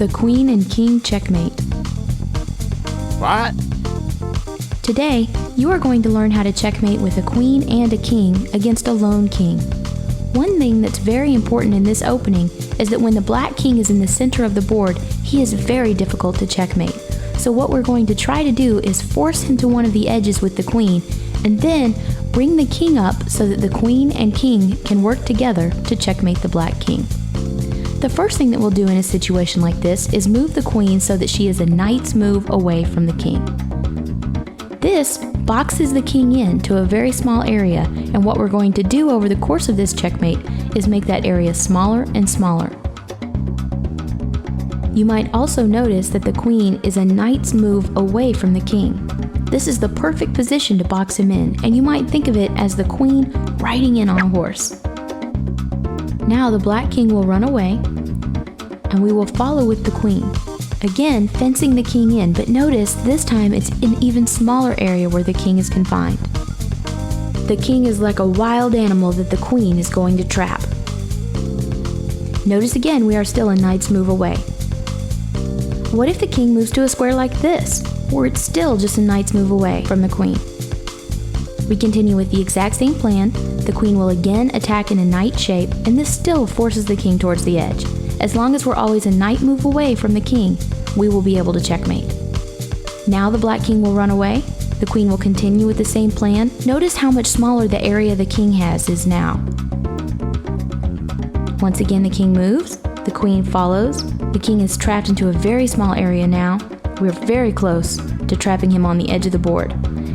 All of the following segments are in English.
The queen and king checkmate. What? Today, you are going to learn how to checkmate with a queen and a king against a lone king. One thing that's very important in this opening is that when the black king is in the center of the board, he is very difficult to checkmate. So what we're going to try to do is force him to one of the edges with the queen, and then bring the king up so that the queen and king can work together to checkmate the black king. The first thing that we'll do in a situation like this is move the queen so that she is a knight's move away from the king. This boxes the king in to a very small area, and what we're going to do over the course of this checkmate is make that area smaller and smaller. You might also notice that the queen is a knight's move away from the king. This is the perfect position to box him in, and you might think of it as the queen riding in on a horse. Now the black king will run away, and we will follow with the queen. Again, fencing the king in, but notice this time it's an even smaller area where the king is confined. The king is like a wild animal that the queen is going to trap. Notice again we are still a knight's move away. What if the king moves to a square like this, where it's still just a knight's move away from the queen? We continue with the exact same plan. The queen will again attack in a knight shape, and this still forces the king towards the edge. As long as we're always a knight move away from the king, we will be able to checkmate. Now the black king will run away. The queen will continue with the same plan. Notice how much smaller the area the king has is now. Once again, the king moves. The queen follows. The king is trapped into a very small area now. We're very close to trapping him on the edge of the board.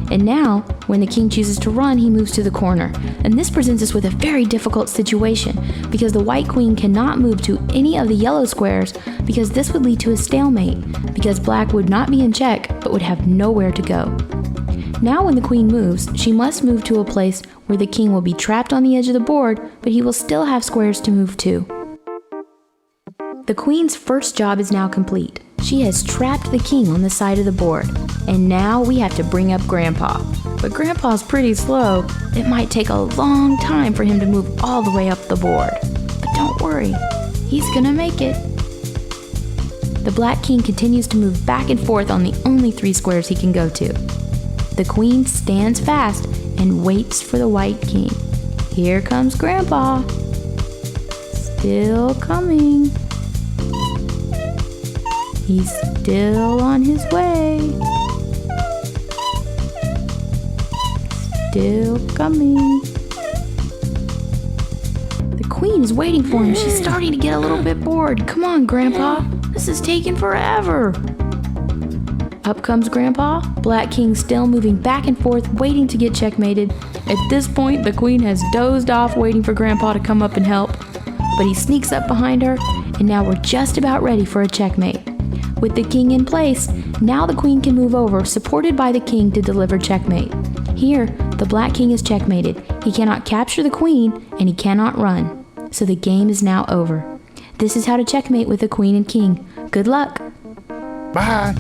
And now, when the king chooses to run, he moves to the corner. And this presents us with a very difficult situation because the white queen cannot move to any of the yellow squares because this would lead to a stalemate because black would not be in check but would have nowhere to go. Now when the queen moves, she must move to a place where the king will be trapped on the edge of the board, but he will still have squares to move to. The queen's first job is now complete. She has trapped the king on the side of the board. And now we have to bring up Grandpa. But Grandpa's pretty slow. It might take a long time for him to move all the way up the board. But don't worry, he's gonna make it. The black king continues to move back and forth on the only 3 squares he can go to. The queen stands fast and waits for the white king. Here comes Grandpa. Still coming. He's still on his way. Still coming. The queen is waiting for him. She's starting to get a little bit bored. Come on, Grandpa. This is taking forever. Up comes Grandpa. Black king still moving back and forth, waiting to get checkmated. At this point, the queen has dozed off, waiting for Grandpa to come up and help. But he sneaks up behind her, and now we're just about ready for a checkmate. With the king in place, now the queen can move over, supported by the king to deliver checkmate. Here, the black king is checkmated. He cannot capture the queen, and he cannot run. So the game is now over. This is how to checkmate with the queen and king. Good luck! Bye!